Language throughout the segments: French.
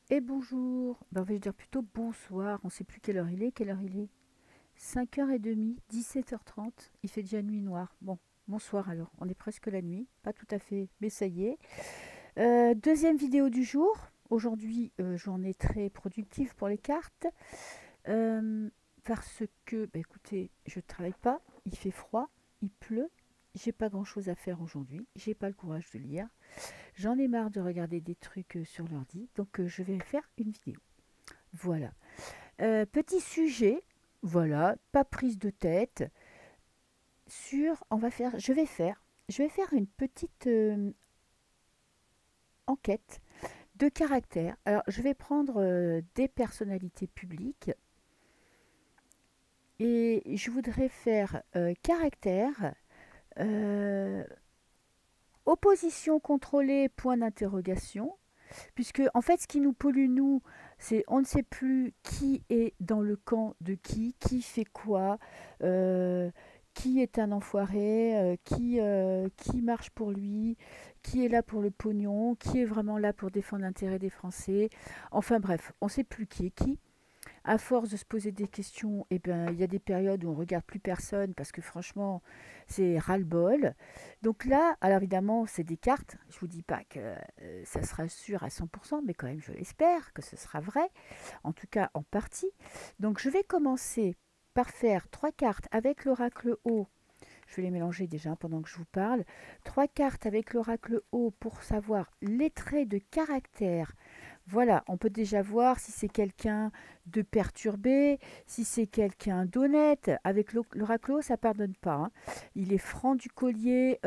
Et bonjour, ben, on va dire plutôt bonsoir, on ne sait plus quelle heure il est 5h30, 17h30, il fait déjà nuit noire. Bon, bonsoir alors, on est presque la nuit, pas tout à fait, mais ça y est. Deuxième vidéo du jour, aujourd'hui journée très productive pour les cartes, euh, parce que, bah, écoutez, je ne travaille pas, il fait froid, il pleut, j'ai pas grand chose à faire aujourd'hui, j'ai pas le courage de lire, j'en ai marre de regarder des trucs sur l'ordi, donc je vais faire une vidéo. Voilà. Petit sujet, voilà, pas prise de tête, je vais faire une petite enquête de caractère. Alors, je vais prendre des personnalités publiques et je voudrais faire caractère, euh, opposition contrôlée, point d'interrogation, puisque en fait, ce qui nous pollue, nous, c'est on ne sait plus qui est dans le camp de qui fait quoi, euh, qui est un enfoiré, qui marche pour lui, qui est là pour le pognon, qui est vraiment là pour défendre l'intérêt des Français. Enfin bref, on ne sait plus qui est qui. À force de se poser des questions, eh ben, il y a des périodes où on regarde plus personne parce que franchement, c'est ras-le-bol. Donc là, alors évidemment, c'est des cartes. Je vous dis pas que ça sera sûr à 100%, mais quand même, je l'espère que ce sera vrai, en tout cas en partie. Donc je vais commencer par faire trois cartes avec l'oracle haut. Je vais les mélanger déjà pendant que je vous parle. Trois cartes avec l'oracle haut pour savoir les traits de caractère. Voilà, on peut déjà voir si c'est quelqu'un de perturbé, si c'est quelqu'un d'honnête. Avec l'oracle haut, ça ne pardonne pas, hein. Il est franc du collier.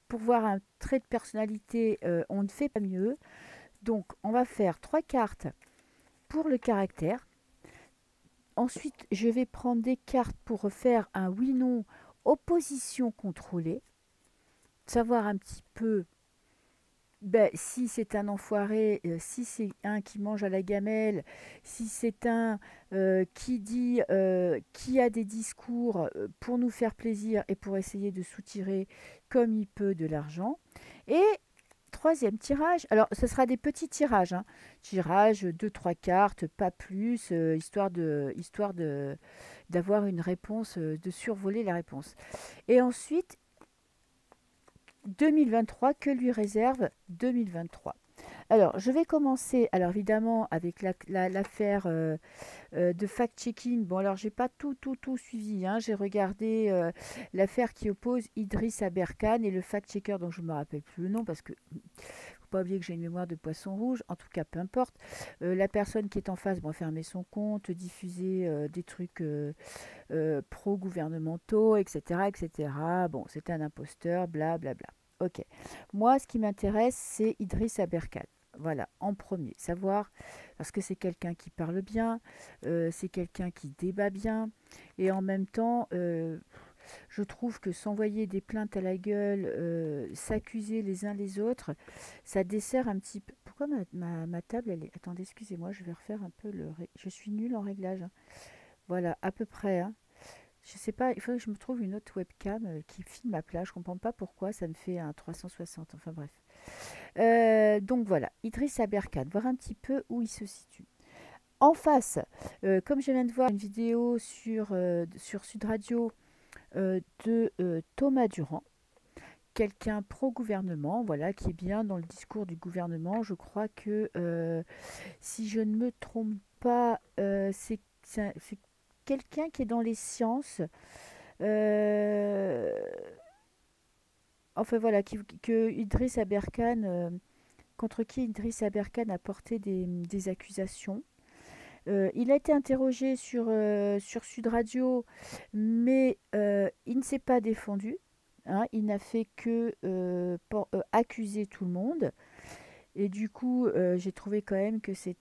Pour voir un trait de personnalité, on ne fait pas mieux. Donc, on va faire trois cartes pour le caractère. Ensuite, je vais prendre des cartes pour faire un oui-non opposition contrôlée. Savoir un petit peu, ben, si c'est un enfoiré, si c'est un qui mange à la gamelle, si c'est un qui a des discours pour nous faire plaisir et pour essayer de soutirer comme il peut de l'argent. Et troisième tirage, alors ce sera des petits tirages, hein. Tirage, deux trois cartes, pas plus, histoire de d'avoir une réponse, de survoler la réponse. Et ensuite, 2023, que lui réserve 2023? Alors, je vais commencer, alors évidemment, avec l'affaire de fact-checking. Bon, alors, j'ai pas tout suivi, hein. J'ai regardé l'affaire qui oppose Idriss Aberkan et le fact-checker dont je ne me rappelle plus le nom parce que faut pas oublier que j'ai une mémoire de poisson rouge. En tout cas, peu importe. La personne qui est en face, bon, fermer son compte, diffuser des trucs pro-gouvernementaux, etc., etc. Bon, c'était un imposteur, blablabla. Bla, bla. Ok. Moi, ce qui m'intéresse, c'est Idriss Aberkan. Voilà, en premier. Savoir, parce que c'est quelqu'un qui parle bien, c'est quelqu'un qui débat bien, et en même temps, je trouve que s'envoyer des plaintes à la gueule, s'accuser les uns les autres, ça dessert un petit peu. Pourquoi ma table, elle est... Attendez, excusez-moi, je vais refaire un peu le... Je suis nulle en réglage, hein. Voilà, à peu près, hein. Je sais pas, il faudrait que je me trouve une autre webcam qui filme ma plage. Je comprends pas pourquoi ça me fait un 360. Enfin bref. Donc voilà, Idriss Aberkan, voir un petit peu où il se situe. En face, comme je viens de voir une vidéo sur Sud Radio de Thomas Durand, quelqu'un pro-gouvernement, voilà, qui est bien dans le discours du gouvernement. Je crois que, si je ne me trompe pas, c'est quelqu'un qui est dans les sciences. Euh, enfin voilà, que Idriss Aberkan, contre qui Idriss Aberkan a porté des accusations. Il a été interrogé sur Sud Radio, mais il ne s'est pas défendu, hein. Il n'a fait que accuser tout le monde. Et du coup, j'ai trouvé quand même que ça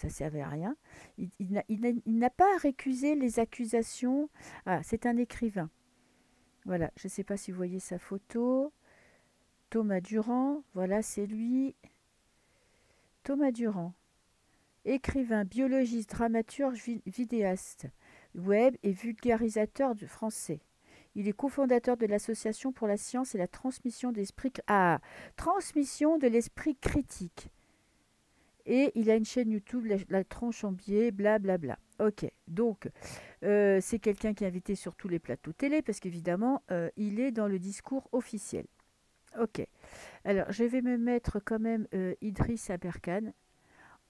servait à rien. Il n'a pas récusé les accusations. Ah, c'est un écrivain. Voilà, je ne sais pas si vous voyez sa photo. Thomas Durand, voilà, c'est lui. Thomas Durand, écrivain, biologiste, dramaturge, vidéaste, web et vulgarisateur du français. Il est cofondateur de l'Association pour la science et la transmission d'esprit... Ah, transmission de l'esprit critique. et il a une chaîne YouTube, la tronche en biais, blablabla. Ok, donc c'est quelqu'un qui est invité sur tous les plateaux télé parce qu'évidemment, il est dans le discours officiel. Ok, alors je vais me mettre quand même Idriss Aberkan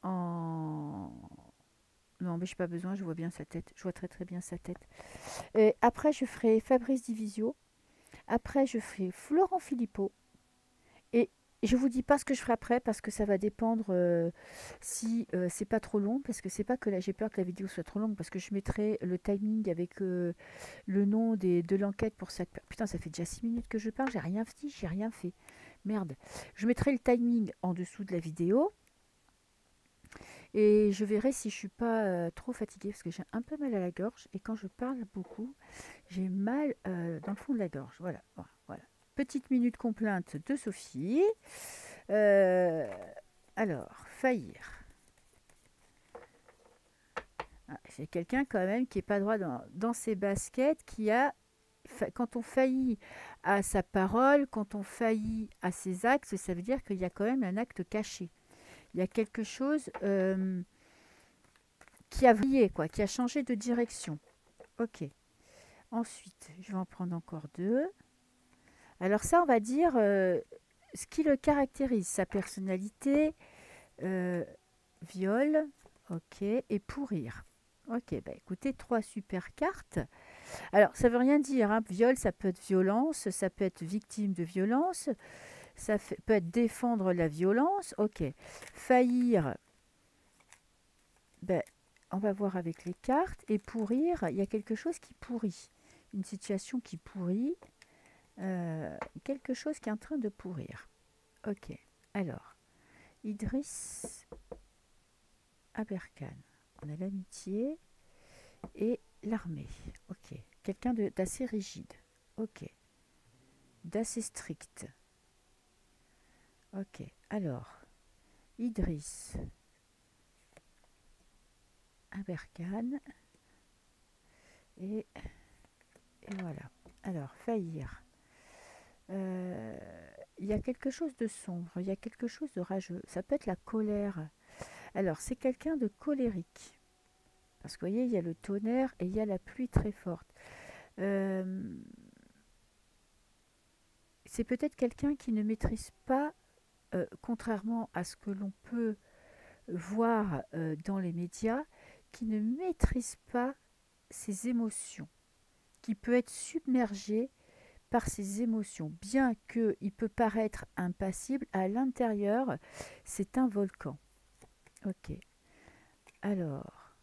en... Non, mais je n'ai pas besoin, je vois bien sa tête. Je vois très très bien sa tête. Et après, je ferai Fabrice Divisio. Après, je ferai Florent Philippot. Et je vous dis pas ce que je ferai après parce que ça va dépendre si c'est pas trop long. Parce que c'est pas que là, j'ai peur que la vidéo soit trop longue. Parce que je mettrai le timing avec le nom de l'enquête pour ça. Putain, ça fait déjà 6 minutes que je parle. J'ai rien dit, j'ai rien fait. Merde. Je mettrai le timing en dessous de la vidéo. Et je verrai si je suis pas trop fatiguée parce que j'ai un peu mal à la gorge et quand je parle beaucoup, j'ai mal dans le fond de la gorge. Voilà, voilà, voilà. Petite minute complainte de Sophie. Euh, alors, faillir. Ah, c'est quelqu'un quand même qui est pas droit dans ses baskets, qui a quand on faillit à sa parole, quand on faillit à ses actes, ça veut dire qu'il y a quand même un acte caché. Il y a quelque chose qui a vrillé, quoi, qui a changé de direction. Ok. Ensuite, je vais en prendre encore deux. Alors ça, on va dire ce qui le caractérise, sa personnalité, euh, viol, ok, et pourrir. Ok, bah écoutez, trois super cartes. Alors, ça veut rien dire, hein. Viol, ça peut être violence, ça peut être victime de violence, peut être défendre la violence, ok. Faillir, ben, on va voir avec les cartes. Et pourrir, il y a quelque chose qui pourrit. Une situation qui pourrit. Quelque chose qui est en train de pourrir. Ok. Alors, Idriss Aberkan. On a l'amitié et l'armée. Ok. Quelqu'un d'assez rigide. Ok. D'assez strict. Ok. Alors, Idriss Aberkan. Et voilà. Alors, faillir. Il y a quelque chose de sombre, il y a quelque chose de rageux. Ça peut être la colère. Alors, c'est quelqu'un de colérique. Parce que vous voyez, il y a le tonnerre et il y a la pluie très forte. Euh, c'est peut-être quelqu'un qui ne maîtrise pas, contrairement à ce que l'on peut voir dans les médias, qui ne maîtrise pas ses émotions, qui peut être submergé par ses émotions. Bien qu'il peut paraître impassible, à l'intérieur, c'est un volcan. Ok. Alors,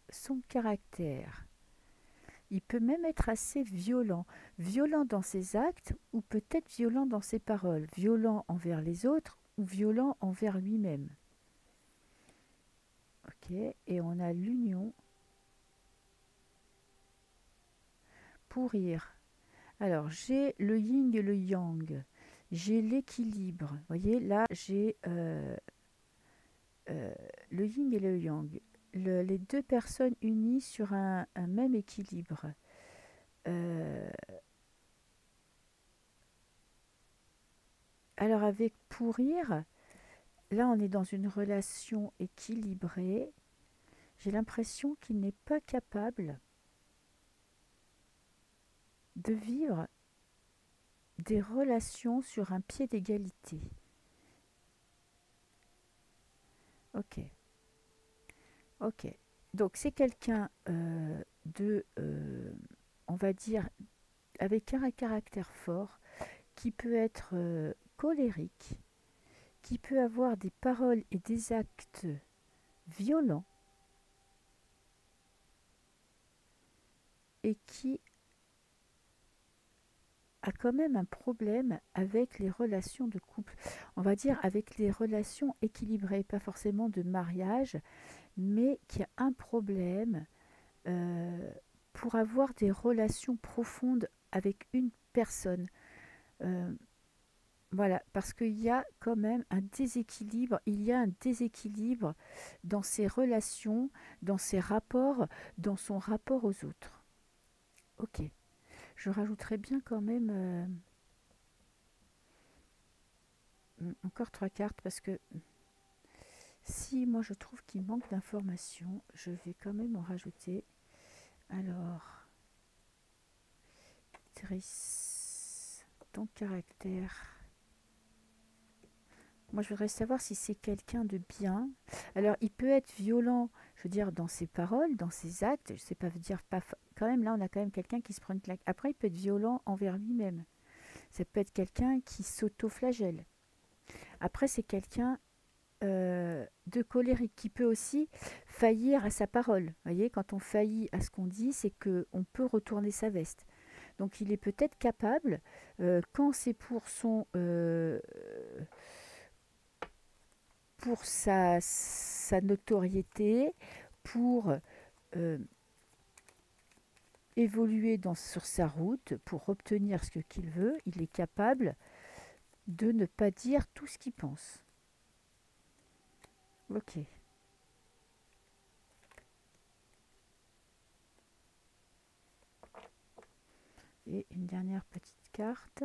son caractère. Il peut même être assez violent. Violent dans ses actes ou peut-être violent dans ses paroles. Violent envers les autres ou violent envers lui-même. Ok. Et on a l'union. Pourrir. Alors, j'ai le yin et le yang. J'ai l'équilibre. Vous voyez, là, j'ai le yin et le yang. Les deux personnes unies sur un même équilibre. Euh, alors, avec pourrir, là, on est dans une relation équilibrée. J'ai l'impression qu'il n'est pas capable de vivre des relations sur un pied d'égalité. Ok, ok. Donc c'est quelqu'un on va dire, avec un caractère fort, qui peut être colérique, qui peut avoir des paroles et des actes violents, et qui a quand même un problème avec les relations de couple. On va dire avec les relations équilibrées, pas forcément de mariage, mais qui a un problème euh, pour avoir des relations profondes avec une personne. Euh, voilà, parce qu'il y a quand même un déséquilibre, il y a un déséquilibre dans ses relations, dans ses rapports, dans son rapport aux autres. Ok, je rajouterais bien quand même Encore 3 cartes parce que si moi je trouve qu'il manque d'informations, je vais quand même en rajouter. Alors, Triss, ton caractère. Moi, je voudrais savoir si c'est quelqu'un de bien. Alors, il peut être violent, je veux dire, dans ses paroles, dans ses actes. Je sais pas dire pas. Quand même, là, on a quand même quelqu'un qui se prend une claque. Après, il peut être violent envers lui-même. Ça peut être quelqu'un qui s'auto-flagelle. Après, c'est quelqu'un de colérique qui peut aussi faillir à sa parole. Vous voyez, quand on faillit à ce qu'on dit, c'est que on peut retourner sa veste. Donc, il est peut-être capable, quand c'est pour sa notoriété, pour euh, évoluer sur sa route, pour obtenir ce qu'il veut, il est capable de ne pas dire tout ce qu'il pense. Ok. Et une dernière petite carte.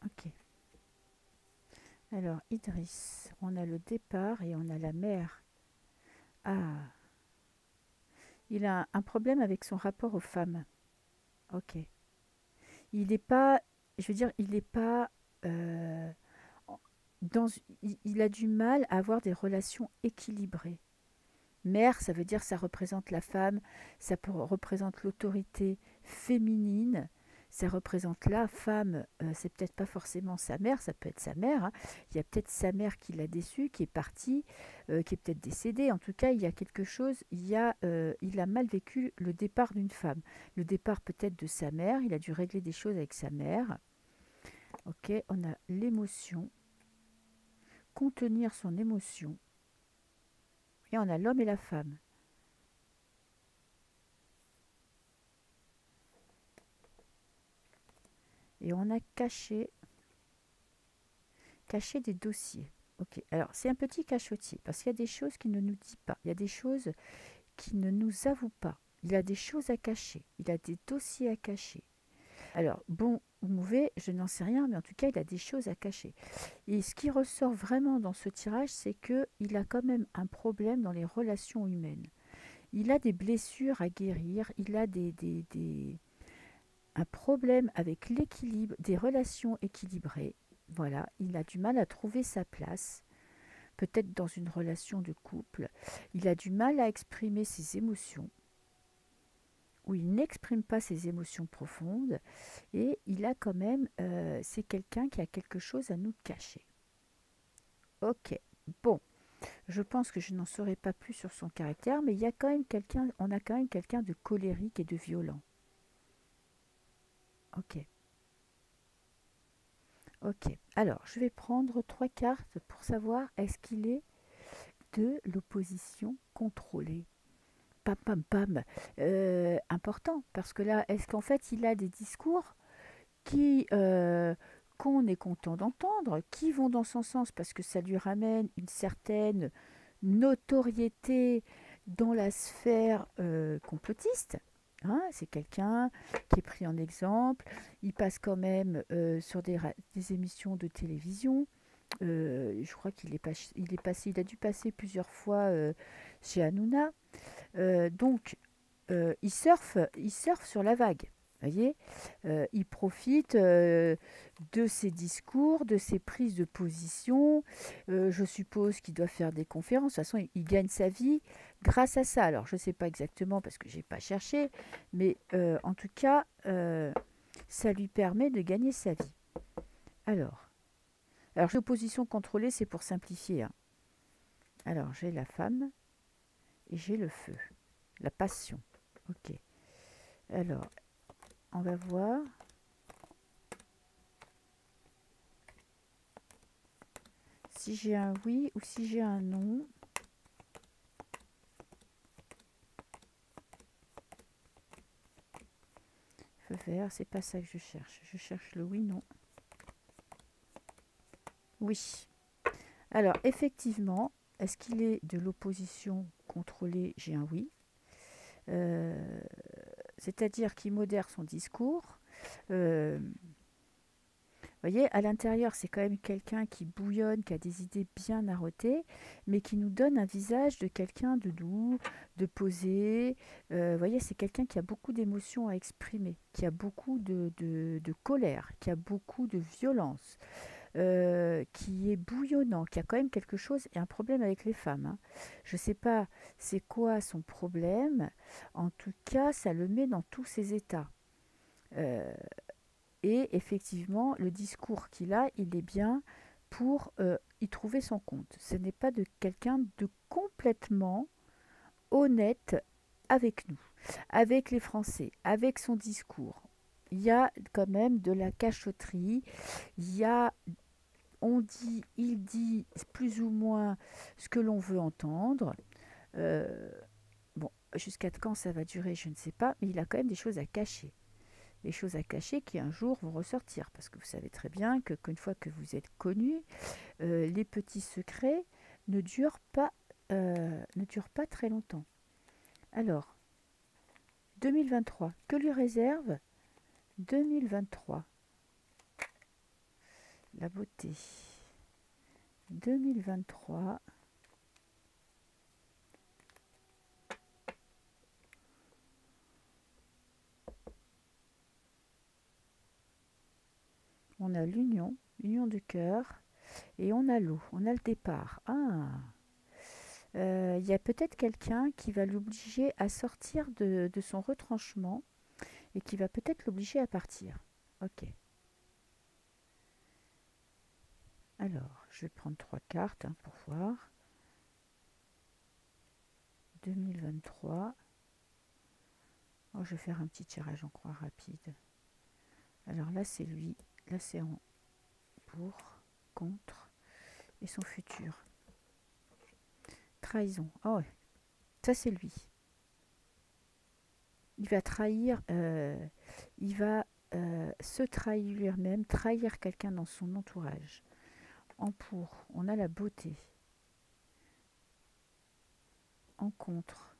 Ok. Alors, Idriss, on a le départ et on a la mer. Ah, il a un problème avec son rapport aux femmes. Ok. Il n'est pas, je veux dire, il n'est pas dans, il a du mal à avoir des relations équilibrées. Mère, ça veut dire ça représente la femme, ça représente l'autorité féminine, ça représente la femme, c'est peut-être pas forcément sa mère, ça peut être sa mère, hein. Il y a peut-être sa mère qui l'a déçu, qui est partie, qui est peut-être décédée. En tout cas, il y a quelque chose, il a mal vécu le départ d'une femme. Le départ peut-être de sa mère, il a dû régler des choses avec sa mère. Ok, on a l'émotion, contenir son émotion, et on a l'homme et la femme. Et on a caché des dossiers. Ok, alors c'est un petit cachotier parce qu'il y a des choses qu'il ne nous dit pas, il y a des choses qu'il ne nous avoue pas, il a des choses à cacher, il a des dossiers à cacher. Alors bon ou mauvais, je n'en sais rien, mais en tout cas il a des choses à cacher. Et ce qui ressort vraiment dans ce tirage, c'est qu'il a quand même un problème dans les relations humaines. Il a des blessures à guérir, il a un problème avec l'équilibre, des relations équilibrées. Voilà, il a du mal à trouver sa place, peut-être dans une relation de couple. Il a du mal à exprimer ses émotions, ou il n'exprime pas ses émotions profondes, et il a quand même, c'est quelqu'un qui a quelque chose à nous cacher. Ok, bon, je pense que je n'en saurai pas plus sur son caractère, mais il y a quand même quelqu'un, on a quand même quelqu'un de colérique et de violent. Ok. Ok, alors je vais prendre 3 cartes pour savoir est-ce qu'il est de l'opposition contrôlée. Pam pam pam. Important, parce que là, est-ce qu'en fait il a des discours qui qu'on est content d'entendre, qui vont dans son sens parce que ça lui ramène une certaine notoriété dans la sphère complotiste. Hein, c'est quelqu'un qui est pris en exemple. Il passe quand même sur des émissions de télévision. Je crois il a dû passer plusieurs fois chez Hanouna. Donc, il surfe sur la vague. Voyez, il profite de ses discours, de ses prises de position. Je suppose qu'il doit faire des conférences. De toute façon, il gagne sa vie grâce à ça. Alors, je ne sais pas exactement parce que j'ai pas cherché, mais en tout cas, ça lui permet de gagner sa vie. Alors, l'opposition contrôlée, c'est pour simplifier, hein. Alors, j'ai la femme et j'ai le feu, la passion. Ok. Alors, on va voir si j'ai un oui ou si j'ai un non. Feu vert, c'est pas ça que je cherche. Je cherche le oui, non. Oui. Alors, effectivement, est-ce qu'il est de l'opposition contrôlée? J'ai un oui. C'est-à-dire qu'il modère son discours. Euh, Voyez, à l'intérieur, c'est quand même quelqu'un qui bouillonne, qui a des idées bien arrêtées, mais qui nous donne un visage de quelqu'un de doux, de posé. Voyez, c'est quelqu'un qui a beaucoup d'émotions à exprimer, qui a beaucoup de colère, qui a beaucoup de violence, qui est bouillonnant, qui a quand même quelque chose et un problème avec les femmes, hein. Je ne sais pas c'est quoi son problème. En tout cas, ça le met dans tous ses états. Euh, et effectivement, le discours qu'il a, il est bien pour y trouver son compte. Ce n'est pas de quelqu'un de complètement honnête avec nous, avec les Français, avec son discours. Il y a quand même de la cachotterie, il y a, on dit, il dit plus ou moins ce que l'on veut entendre. Euh, bon, jusqu'à quand ça va durer, je ne sais pas, mais il a quand même des choses à cacher. Des choses à cacher qui un jour vont ressortir. Parce que vous savez très bien que qu'une fois que vous êtes connu, les petits secrets ne durent pas très longtemps. Alors, 2023, que lui réserve 2023? La beauté. 2023, on a l'union, union de cœur, et on a l'eau, on a le départ. Ah, il y a peut-être quelqu'un qui va l'obliger à sortir de son retranchement et qui va peut-être l'obliger à partir. Ok. Alors, je vais prendre trois cartes hein, pour voir. 2023. Oh, je vais faire un petit tirage en croix rapide. Alors là, c'est lui. Là, c'est en pour, contre et son futur. Trahison. Oh ouais, ça c'est lui. Il va trahir, il va se trahir lui-même, trahir quelqu'un dans son entourage. En pour, on a la beauté. En contre,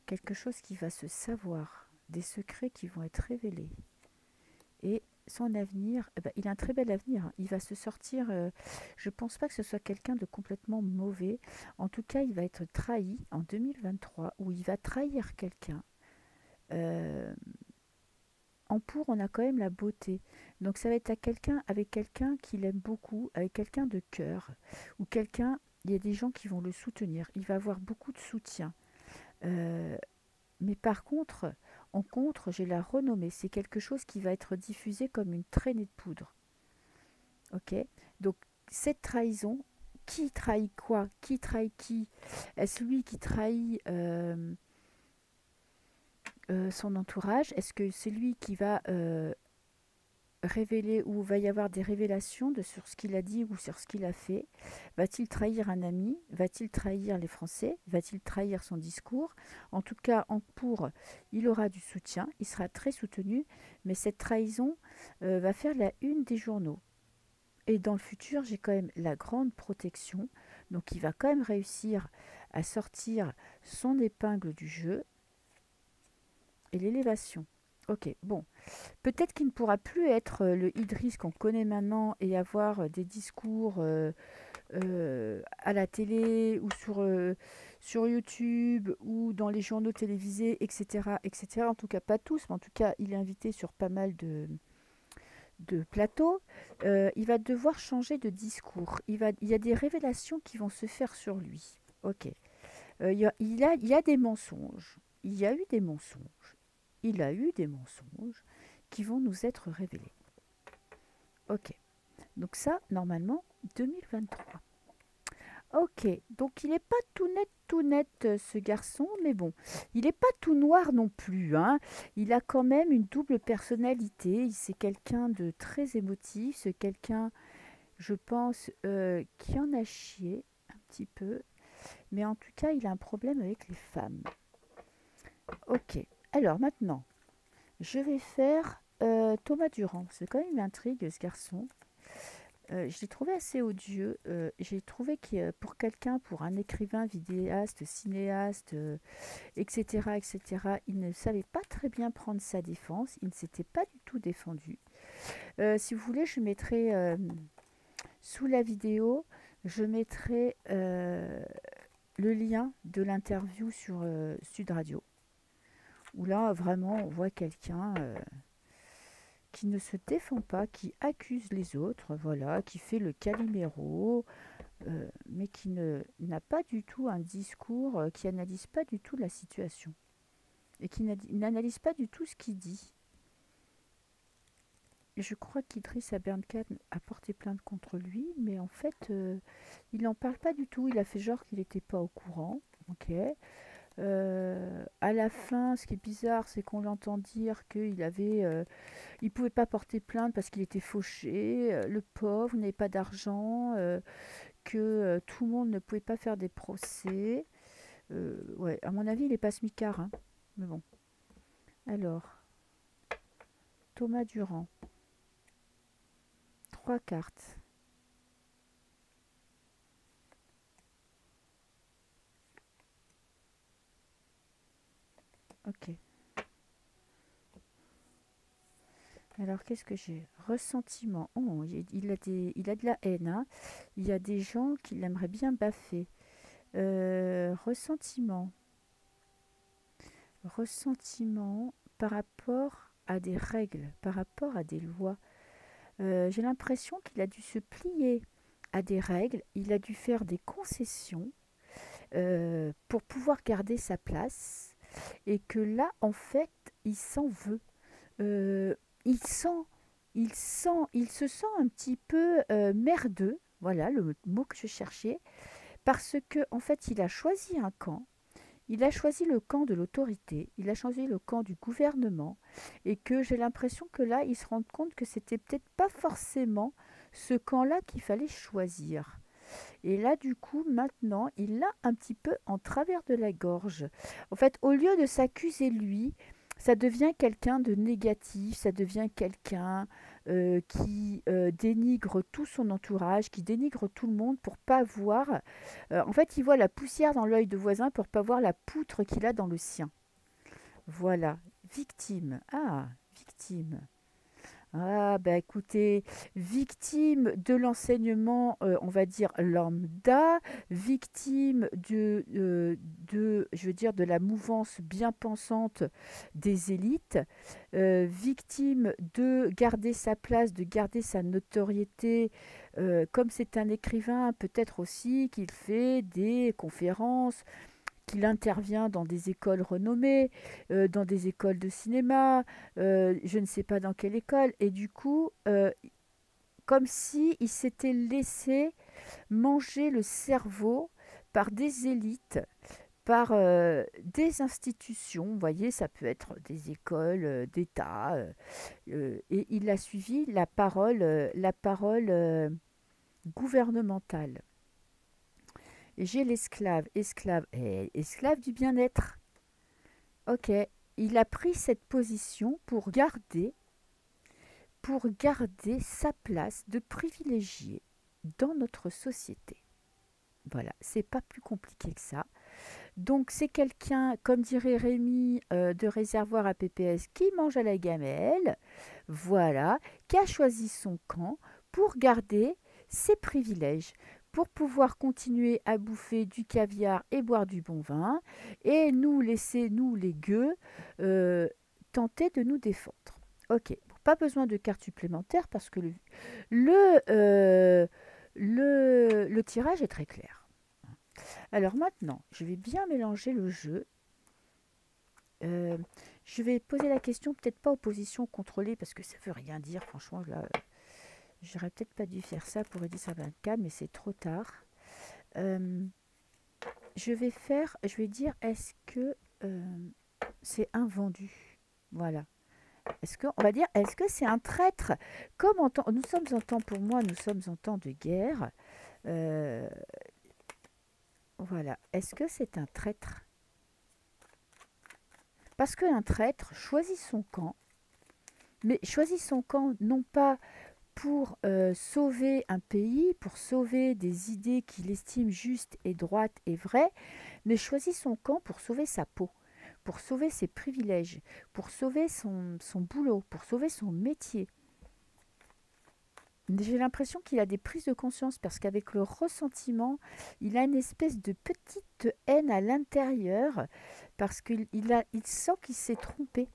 quelque chose qui va se savoir, des secrets qui vont être révélés. Et son avenir, eh ben, il a un très bel avenir, hein. Il va se sortir, je ne pense pas que ce soit quelqu'un de complètement mauvais. En tout cas, il va être trahi en 2023, où il va trahir quelqu'un. Euh, En pour, on a quand même la beauté. Donc ça va être à quelqu'un avec quelqu'un qu'il aime beaucoup, avec quelqu'un de cœur, ou quelqu'un, il y a des gens qui vont le soutenir. Il va avoir beaucoup de soutien. Euh, mais par contre, en contre, j'ai la renommée. C'est quelque chose qui va être diffusé comme une traînée de poudre. Ok. Donc cette trahison, qui trahit quoi? Qui trahit qui? Est-ce lui qui trahit son entourage? Est-ce que c'est lui qui va révéler ou va y avoir des révélations sur ce qu'il a dit ou sur ce qu'il a fait? Va-t-il trahir un ami? Va-t-il trahir les Français? Va-t-il trahir son discours? En tout cas, en pour, il aura du soutien, il sera très soutenu, mais cette trahison va faire la une des journaux. Et dans le futur, j'ai quand même la grande protection, donc il va quand même réussir à sortir son épingle du jeu et l'élévation. Ok, bon. Peut-être qu'il ne pourra plus être le Idriss qu'on connaît maintenant et avoir des discours à la télé ou sur YouTube ou dans les journaux télévisés, etc., etc. En tout cas, pas tous, mais en tout cas, il est invité sur pas mal de plateaux. Il va devoir changer de discours. Il y a des révélations qui vont se faire sur lui. Ok. Il y a des mensonges. Il y a eu des mensonges. Il a eu des mensonges qui vont nous être révélés. Ok. Donc ça, normalement, 2023. Ok, donc il n'est pas tout net, ce garçon, mais bon, il n'est pas tout noir non plus, hein. Il a quand même une double personnalité. C'est quelqu'un de très émotif, c'est quelqu'un, je pense, qui en a chié un petit peu, mais en tout cas, il a un problème avec les femmes. Ok, alors maintenant, je vais faire Thomas Durand. C'est quand même une intrigue, ce garçon. Je l'ai trouvé assez odieux. J'ai trouvé que pour quelqu'un, pour un écrivain, vidéaste, cinéaste, etc., etc., il ne savait pas très bien prendre sa défense. Il ne s'était pas du tout défendu. Si vous voulez, je mettrai sous la vidéo, je mettrai le lien de l'interview sur Sud Radio, où là, vraiment, on voit quelqu'un qui ne se défend pas, qui accuse les autres, voilà, qui fait le caliméro, mais qui n'a pas du tout un discours, qui analyse pas du tout la situation, et qui n'analyse pas du tout ce qu'il dit. Je crois qu'Idriss Abernkane a porté plainte contre lui, mais en fait, il n'en parle pas du tout. Il a fait genre qu'il n'était pas au courant. Ok. À la fin, ce qui est bizarre, c'est qu'on l'entend dire il pouvait pas porter plainte parce qu'il était fauché. Le pauvre n'avait pas d'argent, que tout le monde ne pouvait pas faire des procès. Ouais, à mon avis, il est pas smicard, hein. Mais bon. Alors, Thomas Durand, 3 cartes. Ok. Alors, qu'est-ce que j'ai? Ressentiment. Oh, il a de la haine, hein. Il y a des gens qui l'aimeraient bien baffer. Ressentiment. Ressentiment par rapport à des règles, par rapport à des lois. J'ai l'impression qu'il a dû se plier à des règles, il a dû faire des concessions pour pouvoir garder sa place, et que là, en fait, il s'en veut. Euh, il sent, il se sent un petit peu merdeux, voilà le mot que je cherchais, parce que en fait, il a choisi un camp. Il a choisi le camp de l'autorité, il a choisi le camp du gouvernement, et que j'ai l'impression que là, il se rend compte que c'était peut-être pas forcément ce camp-là qu'il fallait choisir. Et là, du coup, maintenant, il l'a un petit peu en travers de la gorge. En fait, au lieu de s'accuser lui, ça devient quelqu'un de négatif, ça devient quelqu'un qui dénigre tout son entourage, qui dénigre tout le monde pour pas voir. En fait, il voit la poussière dans l'œil de voisin pour pas voir la poutre qu'il a dans le sien. Voilà, victime. Ah, victime. Ah, bah écoutez, victime de l'enseignement, on va dire lambda, victime je veux dire, de la mouvance bien pensante des élites, victime de garder sa place, de garder sa notoriété, comme c'est un écrivain, peut-être aussi qu'il fait des conférences, qu'il intervient dans des écoles renommées, dans des écoles de cinéma, je ne sais pas dans quelle école, et du coup, comme si il s'était laissé manger le cerveau par des élites, par des institutions, vous voyez, ça peut être des écoles d'État, et il a suivi la parole gouvernementale. Et j'ai l'esclave, esclave du bien-être. Ok, il a pris cette position pour garder sa place de privilégié dans notre société. Voilà, c'est pas plus compliqué que ça. Donc c'est quelqu'un, comme dirait Rémi, de réservoir à PPS, qui mange à la gamelle, voilà, qui a choisi son camp pour garder ses privilèges, pour pouvoir continuer à bouffer du caviar et boire du bon vin, et nous laisser, nous les gueux, tenter de nous défendre. Ok, pas besoin de carte supplémentaire parce que le, euh, le tirage est très clair. Alors maintenant, je vais bien mélanger le jeu. Euh, je vais poser la question, peut-être pas opposition contrôlée, parce que ça veut rien dire, franchement, là, j'aurais peut-être pas dû faire ça pour Edith 24, mais c'est trop tard. Euh, je vais dire, est-ce que c'est un vendu? Voilà. On va dire, est-ce que c'est un traître? Nous sommes en temps, pour moi, nous sommes en temps de guerre. Euh, voilà. Est-ce que c'est un traître? Parce qu'un traître choisit son camp, mais choisit son camp non pas pour sauver un pays, pour sauver des idées qu'il estime justes et droites et vraies, mais choisit son camp pour sauver sa peau, pour sauver ses privilèges, pour sauver son boulot, pour sauver son métier. J'ai l'impression qu'il a des prises de conscience parce qu'avec le ressentiment, il a une espèce de petite haine à l'intérieur parce il sent qu'il s'est trompé.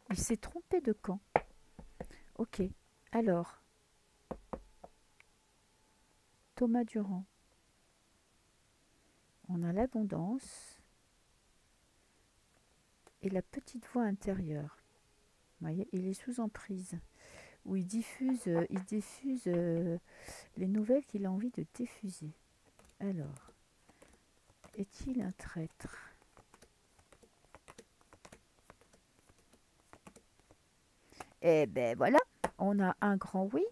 Il s'est trompé de camp. Ok. Alors, Thomas Durand. On a l'abondance et la petite voix intérieure. Vous voyez, il est sous emprise où il diffuse les nouvelles qu'il a envie de diffuser. Alors, est-il un traître? Eh ben voilà, on a un grand oui.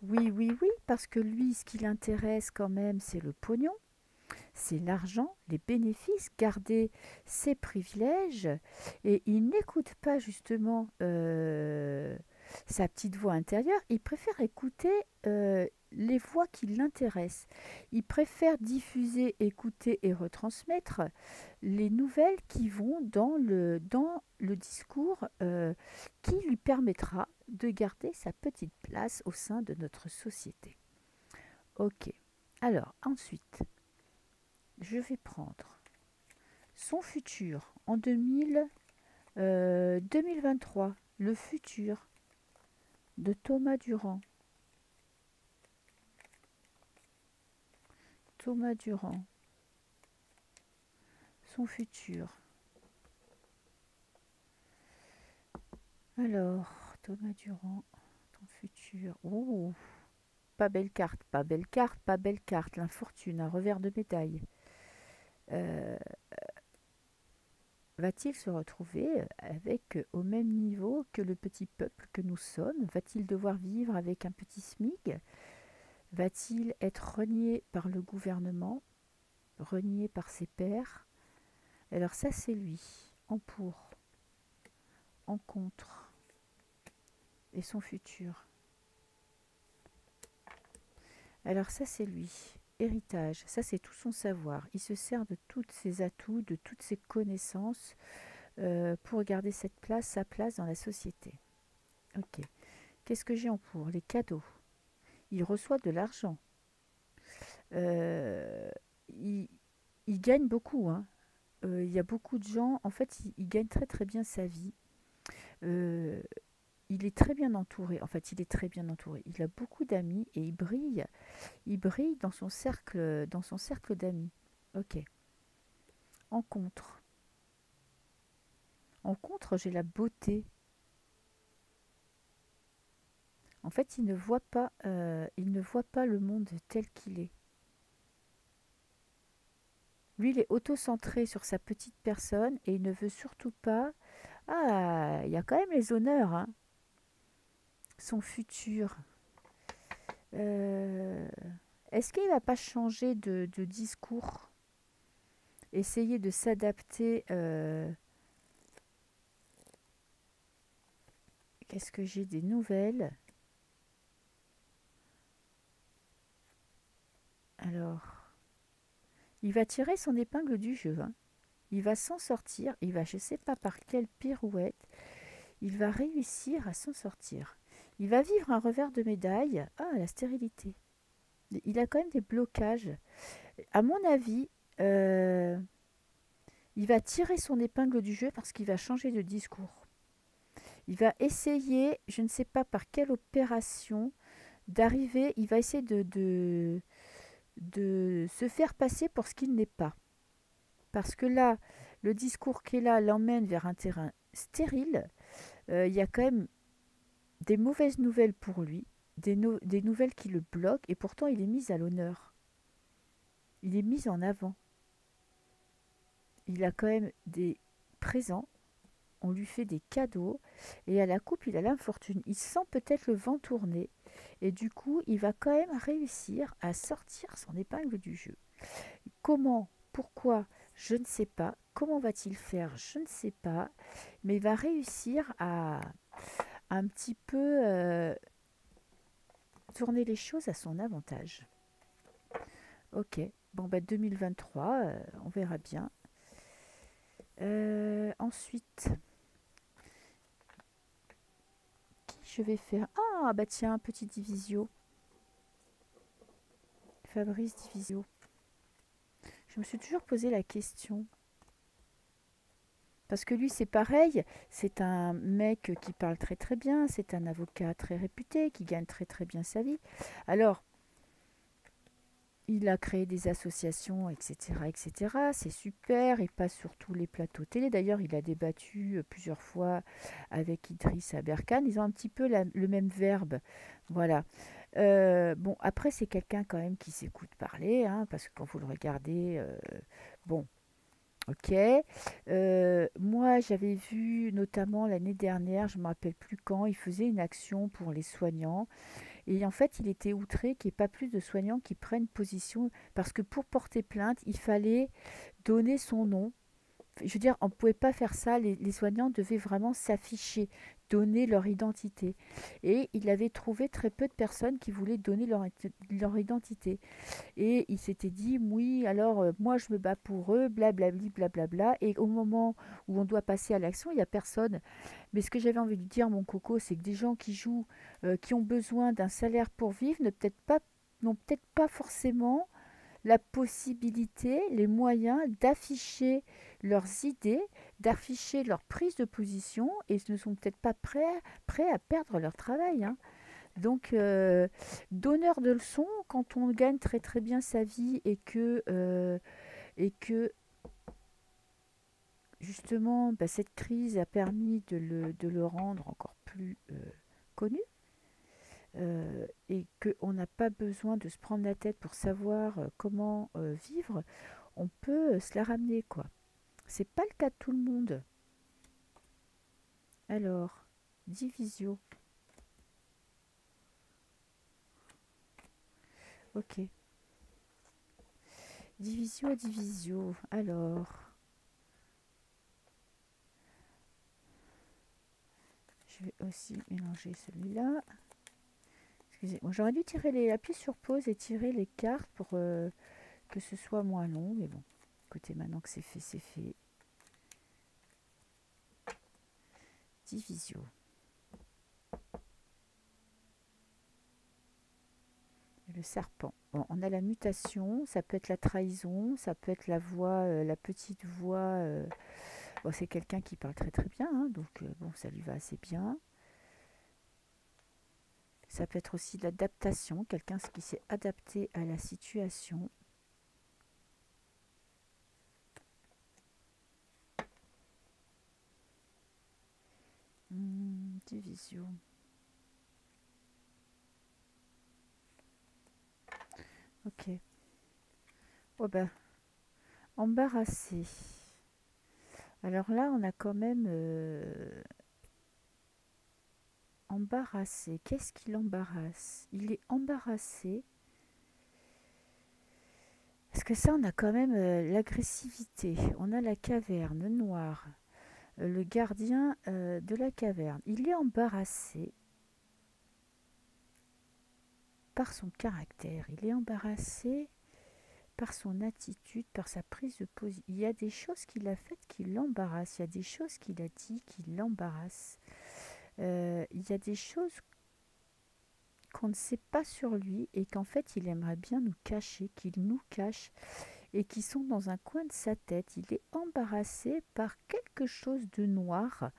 Oui, oui, oui, parce que lui, ce qui l'intéresse quand même, c'est le pognon, c'est l'argent, les bénéfices, garder ses privilèges. Et il n'écoute pas justement sa petite voix intérieure, il préfère écouter les voix qui l'intéressent. Il préfère diffuser, écouter et retransmettre les nouvelles qui vont dans le discours qui lui permettra de garder sa petite place au sein de notre société. Ok. Alors, ensuite, je vais prendre son futur en 2023, le futur de Thomas Durand. Thomas Durand, son futur. Alors, Thomas Durand, ton futur. Ouh, pas belle carte, pas belle carte, pas belle carte. L'infortune, un revers de médaille. Euh, Va-t-il se retrouver avec au même niveau que le petit peuple que nous sommes? Va-t-il devoir vivre avec un petit SMIC? Va-t-il être renié par le gouvernement, renié par ses pairs? Alors ça c'est lui, en pour, en contre, et son futur. Alors ça c'est lui, héritage, ça c'est tout son savoir. Il se sert de tous ses atouts, de toutes ses connaissances pour garder sa place dans la société. Ok. Qu'est-ce que j'ai en pour? Les cadeaux. Il reçoit de l'argent. Euh, il, il gagne beaucoup, hein. Il y a beaucoup de gens, en fait, il gagne très très bien sa vie. Euh, il est très bien entouré. En fait, il est très bien entouré. Il a beaucoup d'amis et il brille. Il brille dans son cercle d'amis. Ok. En contre. En contre, j'ai la beauté. En fait, il ne voit pas le monde tel qu'il est. Lui, il est auto-centré sur sa petite personne et il ne veut surtout pas. Ah, il y a quand même les honneurs, hein. Son futur. Euh, Est-ce qu'il va pas changer de discours? Essayer de s'adapter. Qu'est-ce que j'ai des nouvelles? Alors, il va tirer son épingle du jeu, hein. Il va s'en sortir. Il va, je ne sais pas par quelle pirouette, il va réussir à s'en sortir. Il va vivre un revers de médaille. Ah, la stérilité. Il a quand même des blocages. À mon avis, il va tirer son épingle du jeu parce qu'il va changer de discours. Il va essayer, je ne sais pas par quelle opération, d'arriver, il va essayer de se faire passer pour ce qu'il n'est pas. Parce que là, le discours qui est là l'emmène vers un terrain stérile. Il y a quand même des mauvaises nouvelles pour lui, des nouvelles qui le bloquent, et pourtant il est mis à l'honneur. Il est mis en avant. Il a quand même des présents, on lui fait des cadeaux, et à la coupe, il a l'infortune. Il sent peut-être le vent tourner, et du coup, il va quand même réussir à sortir son épingle du jeu. Comment? Pourquoi? Je ne sais pas. Comment va-t-il faire? Je ne sais pas. Mais il va réussir à un petit peu tourner les choses à son avantage. Ok. Bon, bah 2023, on verra bien. Ensuite, qui je vais faire? Ah, bah tiens, petit Divisio. Fabrice Divisio. Je me suis toujours posé la question. Parce que lui, c'est pareil. C'est un mec qui parle très très bien. C'est un avocat très réputé, qui gagne très très bien sa vie. Alors, il a créé des associations, etc., etc. C'est super. Il passe sur tous les plateaux télé. D'ailleurs, il a débattu plusieurs fois avec Idriss Aberkan. Ils ont un petit peu le même verbe. Voilà. Bon, après, c'est quelqu'un quand même qui s'écoute parler, hein, parce que quand vous le regardez, bon, ok. Moi, j'avais vu notamment l'année dernière, je ne me rappelle plus quand, il faisait une action pour les soignants. Et en fait, il était outré qu'il n'y ait pas plus de soignants qui prennent position, parce que pour porter plainte, il fallait donner son nom. Je veux dire, on ne pouvait pas faire ça. Les soignants devaient vraiment s'afficher, donner leur identité. Et il avait trouvé très peu de personnes qui voulaient donner leur identité. Et il s'était dit, oui, alors moi je me bats pour eux, blablabli, blablabla. Et au moment où on doit passer à l'action, il n'y a personne. Mais ce que j'avais envie de dire, mon coco, c'est que des gens qui jouent, qui ont besoin d'un salaire pour vivre, n'ont peut-être pas forcément la possibilité, les moyens d'afficher leurs idées, d'afficher leur prise de position et ne sont peut-être pas prêts à perdre leur travail, hein. Donc, donneur de leçons, quand on gagne très très bien sa vie et que justement bah, cette crise a permis de le rendre encore plus connu, et qu'on n'a pas besoin de se prendre la tête pour savoir comment vivre, on peut se la ramener, quoi. C'est pas le cas de tout le monde. Alors, Divisio. Ok. Divisio, Divisio. Alors, je vais aussi mélanger celui-là. Excusez-moi, j'aurais dû appuyer sur pause et tirer les cartes pour que ce soit moins long. Mais bon, écoutez, maintenant que c'est fait, c'est fait. Divisio. Le serpent. Bon, on a la mutation, ça peut être la trahison, ça peut être la voix, la petite voix. Bon, c'est quelqu'un qui parle très très bien, hein, donc bon, ça lui va assez bien. Ça peut être aussi de l'adaptation, quelqu'un qui s'est adapté à la situation. Division. Ok. Oh ben, embarrassé. Alors là, on a quand même embarrassé. Qu'est-ce qui l'embarrasse? Il est embarrassé. Parce que ça, on a quand même l'agressivité. On a la caverne noire. Le gardien de la caverne. Il est embarrassé par son caractère. Il est embarrassé par son attitude, par sa prise de position. Il y a des choses qu'il a faites qui l'embarrassent. Il y a des choses qu'il a dit qui l'embarrassent. Il y a des choses qu'on ne sait pas sur lui et qu'en fait il aimerait bien nous cacher, qu'il nous cache et qui sont dans un coin de sa tête. Il est embarrassé par quelque chose de noir,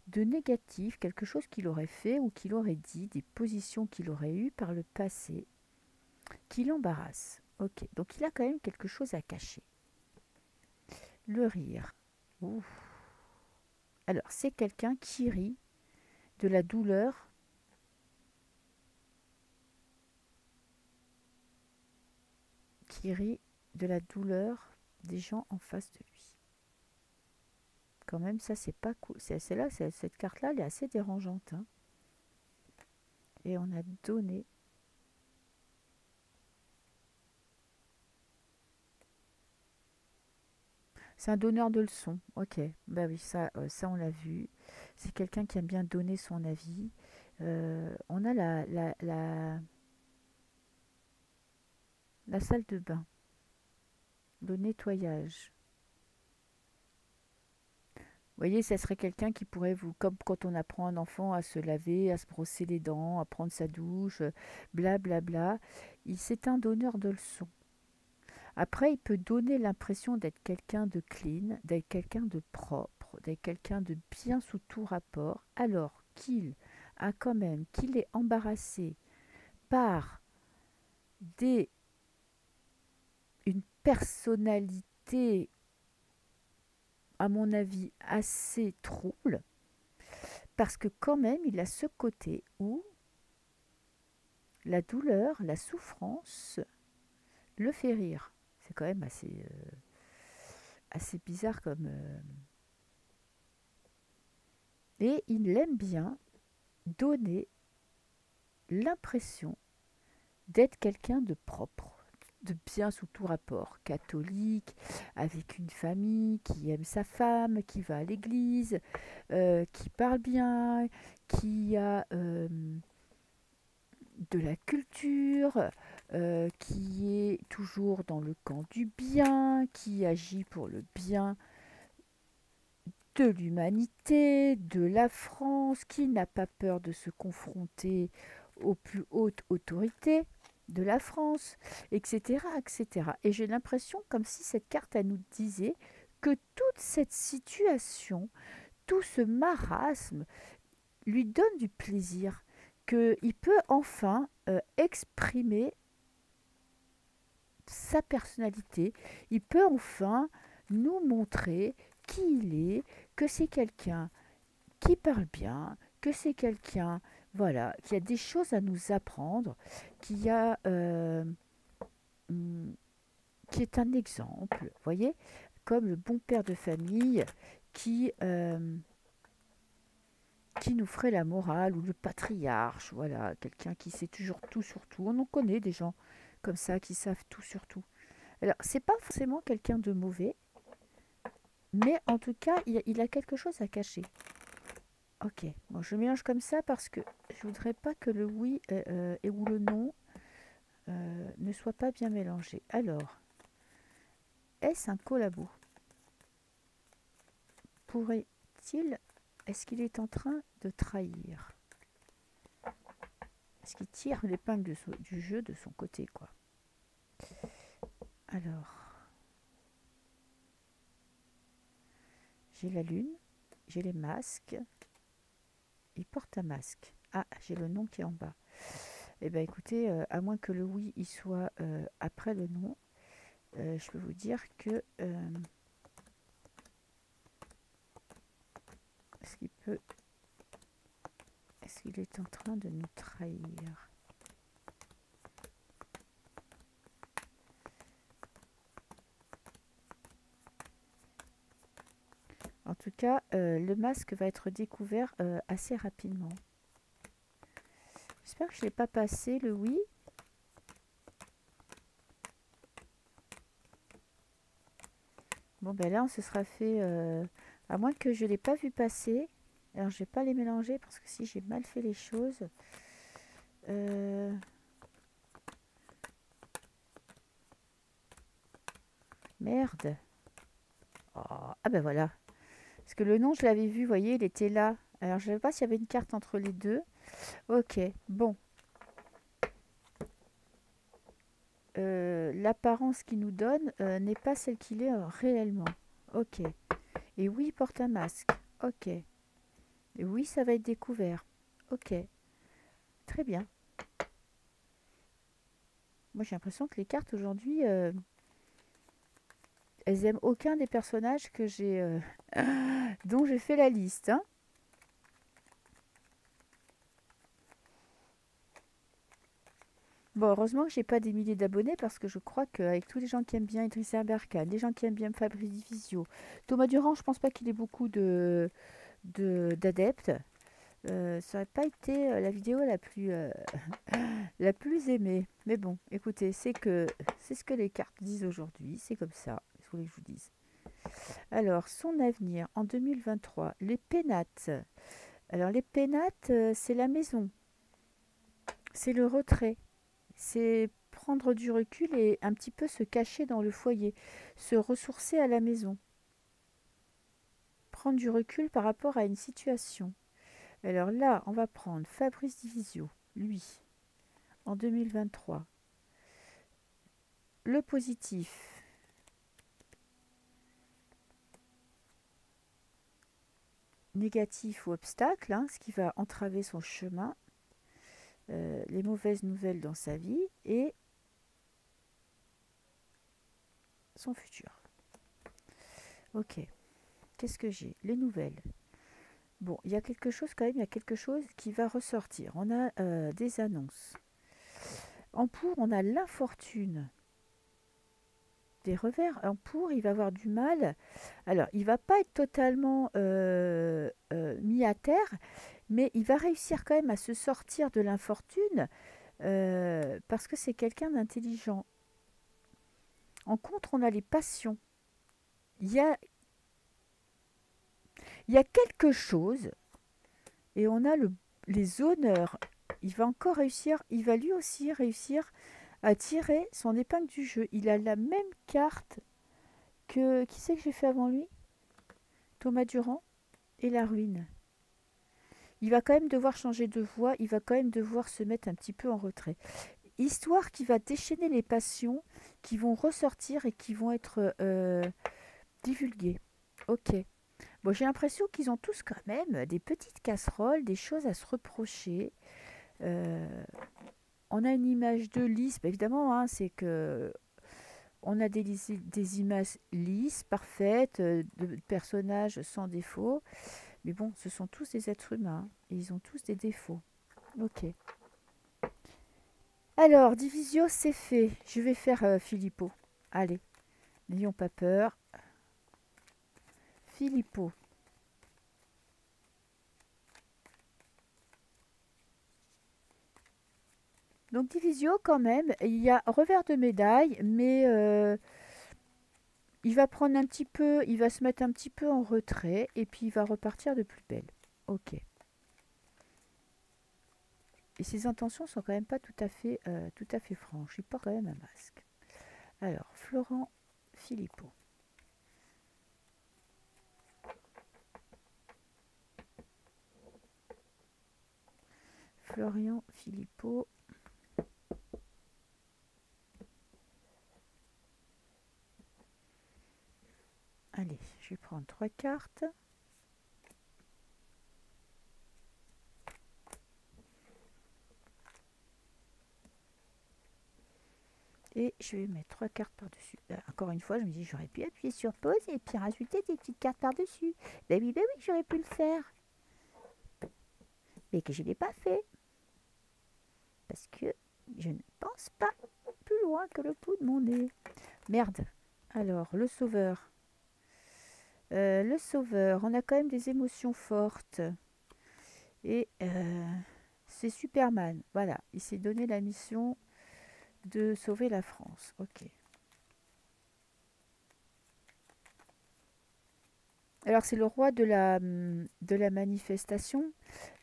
de négatif, quelque chose qu'il aurait fait ou qu'il aurait dit, des positions qu'il aurait eues par le passé, qui l'embarrasse. Ok, donc il a quand même quelque chose à cacher. Le rire. Ouh. Alors, c'est quelqu'un qui rit de la douleur, qui rit de la douleur des gens en face de lui. Quand même, ça, c'est pas cool. Cette carte-là, elle est assez dérangeante, hein. Et on a donné. C'est un donneur de leçons. Ok, bah oui, ça on l'a vu. C'est quelqu'un qui aime bien donner son avis. On a la salle de bain, le nettoyage. voyez, ça serait quelqu'un qui pourrait vous, comme quand on apprend un enfant à se laver, à se brosser les dents, à prendre sa douche, blablabla. C'est un donneur de leçons. Après, il peut donner l'impression d'être quelqu'un de clean, d'être quelqu'un de propre, d'être quelqu'un de bien sous tout rapport, alors qu'il est embarrassé par des, une personnalité, à mon avis, assez trouble, parce que quand même, il a ce côté où la douleur, la souffrance le fait rire. C'est quand même assez bizarre comme... Et il aime bien donner l'impression d'être quelqu'un de propre, de bien sous tout rapport, catholique, avec une famille, qui aime sa femme, qui va à l'église, qui parle bien, qui a de la culture, qui est toujours dans le camp du bien, qui agit pour le bien de l'humanité, de la France, qui n'a pas peur de se confronter aux plus hautes autorités de la France, etc., etc. Et j'ai l'impression comme si cette carte, elle nous disait que toute cette situation, tout ce marasme, lui donne du plaisir, qu'il peut enfin exprimer sa personnalité, il peut enfin nous montrer qui il est, que c'est quelqu'un qui parle bien, que c'est quelqu'un, voilà, qui a des choses à nous apprendre, qui a, hum, qui est un exemple, vous voyez, comme le bon père de famille qui, euh, qui nous ferait la morale, ou le patriarche, voilà, quelqu'un qui sait toujours tout sur tout. On en connaît des gens comme ça qui savent tout sur tout. Alors, c'est pas forcément quelqu'un de mauvais, mais en tout cas, il a quelque chose à cacher. Ok, bon, je mélange comme ça parce que je voudrais pas que le oui et ou le non ne soient pas bien mélangés. Alors, est-ce un collabo? Pourrait-il, est-ce qu'il est en train de trahir? Est-ce qu'il tire l'épingle du jeu de son côté, quoi? Alors, j'ai la lune, j'ai les masques. Il porte un masque. Ah, j'ai le nom qui est en bas. Eh bien, écoutez, à moins que le oui il soit après le non, je peux vous dire que est-ce qu'il peut, est-ce qu'il est en train de nous trahir? En tout cas, le masque va être découvert assez rapidement. J'espère que je ne l'ai pas passé, le oui. Bon, ben là, on se sera fait... à moins que je ne l'ai pas vu passer. Alors, je ne vais pas les mélanger parce que si j'ai mal fait les choses... Euh, merde. Oh, ah ben voilà. Parce que le nom, je l'avais vu, vous voyez, il était là. Alors, je ne savais pas s'il y avait une carte entre les deux. Ok, bon. L'apparence qu'il nous donne n'est pas celle qu'il est réellement. Ok. Et oui, il porte un masque. Ok. Et oui, ça va être découvert. Ok. Très bien. Moi, j'ai l'impression que les cartes aujourd'hui, elles aiment aucun des personnages que j'ai, dont j'ai fait la liste, hein. Bon, heureusement que j'ai pas des milliers d'abonnés parce que je crois qu'avec tous les gens qui aiment bien Idriss Berkane, les gens qui aiment bien Fabrice Divisio, Thomas Durand, je pense pas qu'il ait beaucoup d'adeptes. Ça n'aurait pas été la vidéo la plus aimée. Mais bon, écoutez, c'est ce que les cartes disent aujourd'hui. C'est comme ça. Je voulais que je vous dise. Alors, son avenir en 2023. Les pénates. Alors, les pénates, c'est la maison. C'est le retrait. C'est prendre du recul et un petit peu se cacher dans le foyer. Se ressourcer à la maison. prendre du recul par rapport à une situation. Alors là, on va prendre Fabrice Divisio, lui, en 2023. Le positif, négatif ou obstacle, hein, ce qui va entraver son chemin, les mauvaises nouvelles dans sa vie et son futur. Ok, qu'est-ce que j'ai? Les nouvelles. Bon, il y a quelque chose quand même, il y a quelque chose qui va ressortir. On a des annonces. En pour, on a l'infortune. Des revers. En pour, il va avoir du mal. Alors, il va pas être totalement mis à terre, mais il va réussir quand même à se sortir de l'infortune parce que c'est quelqu'un d'intelligent. En contre, on a les passions. Il y a, il y a quelque chose et on a les honneurs. Il va encore réussir, il va lui aussi réussir à tirer son épingle du jeu. Il a la même carte que... Qui c'est que j'ai fait avant lui? Thomas Durand et la ruine. Il va quand même devoir changer de voie, il va quand même devoir se mettre un petit peu en retrait. Histoire qui va déchaîner les passions qui vont ressortir et qui vont être divulguées. Ok. Bon, j'ai l'impression qu'ils ont tous quand même des petites casseroles, des choses à se reprocher. Euh, on a une image de lisse, bah, évidemment, hein, c'est que on a des images lisses, parfaites, de personnages sans défaut. Mais bon, ce sont tous des êtres humains et ils ont tous des défauts. Ok. Alors, Divisio, c'est fait. Je vais faire Filippo. Allez, n'ayons pas peur. Filippo. Donc, Divisio, quand même, il y a revers de médaille, mais il va prendre un petit peu, il va se mettre un petit peu en retrait et puis il va repartir de plus belle. Ok. Et ses intentions sont quand même pas tout à fait franches. Il porte quand même un masque. Alors, Florent Filippo. Florian Philippot. Allez, je vais prendre 3 cartes. Et je vais mettre 3 cartes par-dessus. Encore une fois, je me dis, j'aurais pu appuyer sur pause et puis rajouter des petites cartes par-dessus. Ben oui, j'aurais pu le faire. Mais que je ne l'ai pas fait. Parce que je ne pense pas plus loin que le bout de mon nez. Merde. Alors, le sauveur. Le sauveur, on a quand même des émotions fortes. Et c'est Superman. Voilà, il s'est donné la mission de sauver la France. Ok. Alors c'est le roi de la manifestation,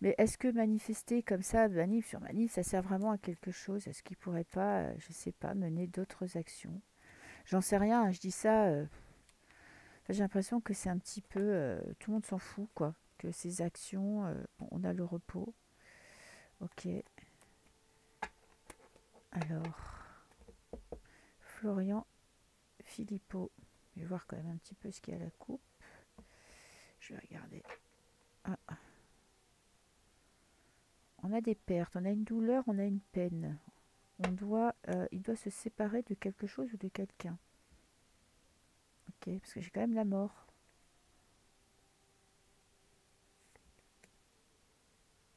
mais est-ce que manifester comme ça, manif sur manif, ça sert vraiment à quelque chose? Est-ce qu'il pourrait pas, je sais pas, mener d'autres actions? J'en sais rien, hein, je dis ça, j'ai l'impression que c'est un petit peu, tout le monde s'en fout, quoi. Que ces actions, bon, on a le repos. Ok, alors, Florian Philippot. Je vais voir quand même un petit peu ce qu'il y a à la coupe. Je vais regarder. Ah, on a des pertes, on a une douleur, on a une peine. Il doit se séparer de quelque chose ou de quelqu'un. Ok, parce que j'ai quand même la mort.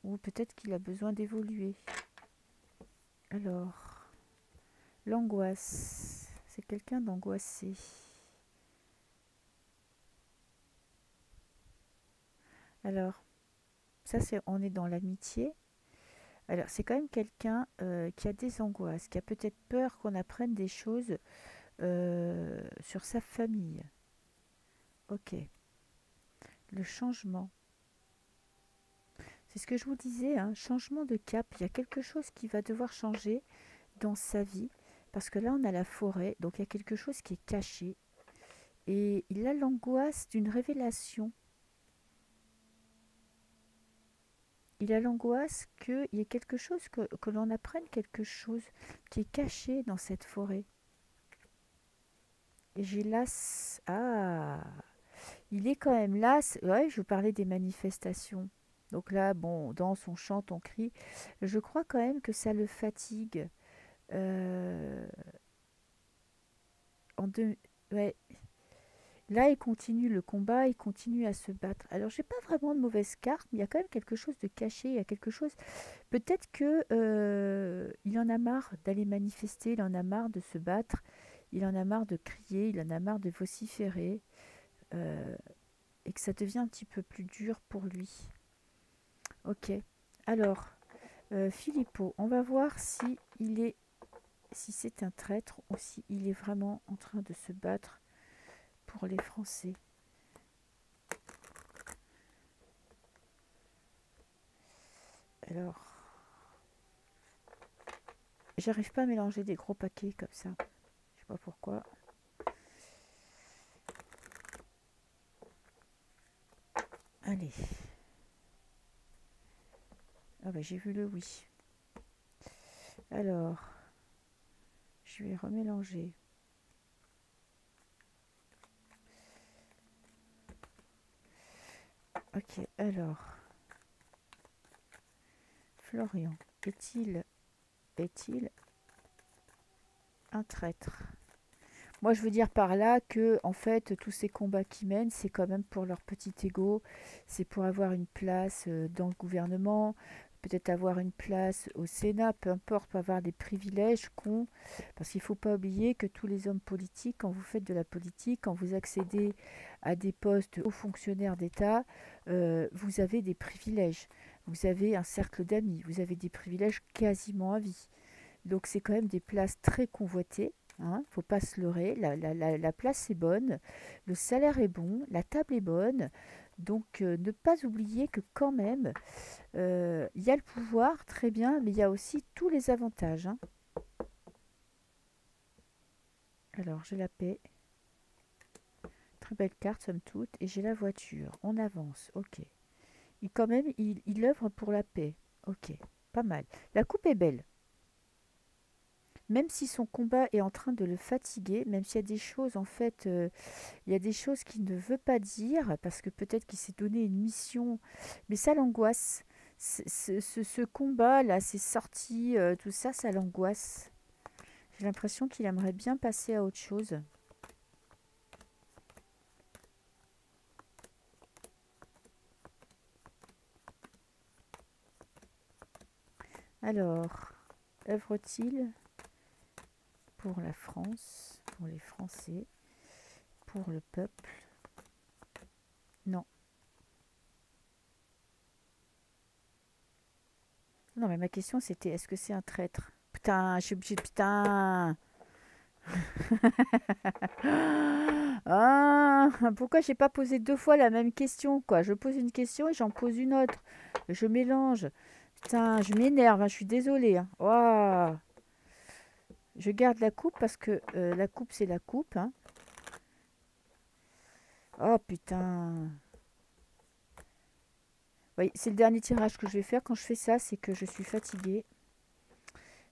Ou peut-être qu'il a besoin d'évoluer. Alors, l'angoisse. C'est quelqu'un d'angoissé. Alors, ça c'est, on est dans l'amitié. Alors, c'est quand même quelqu'un qui a des angoisses, qui a peut-être peur qu'on apprenne des choses sur sa famille. Ok, le changement. C'est ce que je vous disais, hein, changement de cap. Il y a quelque chose qui va devoir changer dans sa vie. Parce que là, on a la forêt, donc il y a quelque chose qui est caché. Et il a l'angoisse d'une révélation. il a l'angoisse qu'il y ait quelque chose, que l'on apprenne quelque chose qui est caché dans cette forêt. Et j'ai là... Ah, il est quand même là. Ouais, je vous parlais des manifestations. Donc là, bon, on danse, on chante, on crie. Je crois quand même que ça le fatigue. Euh, en deux... Ouais. Là, il continue le combat, il continue à se battre. Alors, j'ai pas vraiment de mauvaise carte, mais il y a quand même quelque chose de caché. Il y a quelque chose. Peut-être que il en a marre d'aller manifester, il en a marre de se battre, il en a marre de crier, il en a marre de vociférer, euh, et que ça devient un petit peu plus dur pour lui. Ok. Alors, Filippo, on va voir si il est, si c'est un traître ou si il est vraiment en train de se battre pour les Français. Alors, j'arrive pas à mélanger des gros paquets comme ça. Je sais pas pourquoi. Allez. Ah bah j'ai vu le oui. Alors, je vais remélanger. Ok, alors, Florian, est-il un traître? Moi, je veux dire par là que, en fait, tous ces combats qu'ils mènent, c'est quand même pour leur petit ego, c'est pour avoir une place dans le gouvernement, peut-être avoir une place au Sénat, peu importe, pour avoir des privilèges qu'ont. Parce qu'il ne faut pas oublier que tous les hommes politiques, quand vous faites de la politique, quand vous accédez à des postes hauts fonctionnaires d'État, vous avez des privilèges. Vous avez un cercle d'amis, vous avez des privilèges quasiment à vie. Donc c'est quand même des places très convoitées. Hein, faut pas se leurrer, la place est bonne, le salaire est bon, la table est bonne. Donc ne pas oublier que quand même, il y a le pouvoir, très bien, mais il y a aussi tous les avantages. Hein. Alors j'ai la paix, très belle carte somme toute, et j'ai la voiture. On avance, ok. Quand même, il œuvre pour la paix, ok, pas mal. La coupe est belle. Même si son combat est en train de le fatiguer, même s'il y a des choses, en fait, il y a des choses qu'il ne veut pas dire, parce que peut-être qu'il s'est donné une mission, mais ça l'angoisse. Ce combat-là, ces sorties, tout ça, ça l'angoisse. J'ai l'impression qu'il aimerait bien passer à autre chose. Alors, œuvre-t-il pour la France, pour les Français, pour le peuple? Non. Non, mais ma question c'était, est-ce que c'est un traître? Putain, je suis obligée de... Putain. Ah, pourquoi j'ai pas posé deux fois la même question, quoi? Je pose une question et j'en pose une autre. Je mélange. Putain, je m'énerve, hein, je suis désolée. Hein. Ouah. Je garde la coupe parce que la coupe, c'est la coupe. Hein. Oh putain. Oui, c'est le dernier tirage que je vais faire. Quand je fais ça, c'est que je suis fatiguée.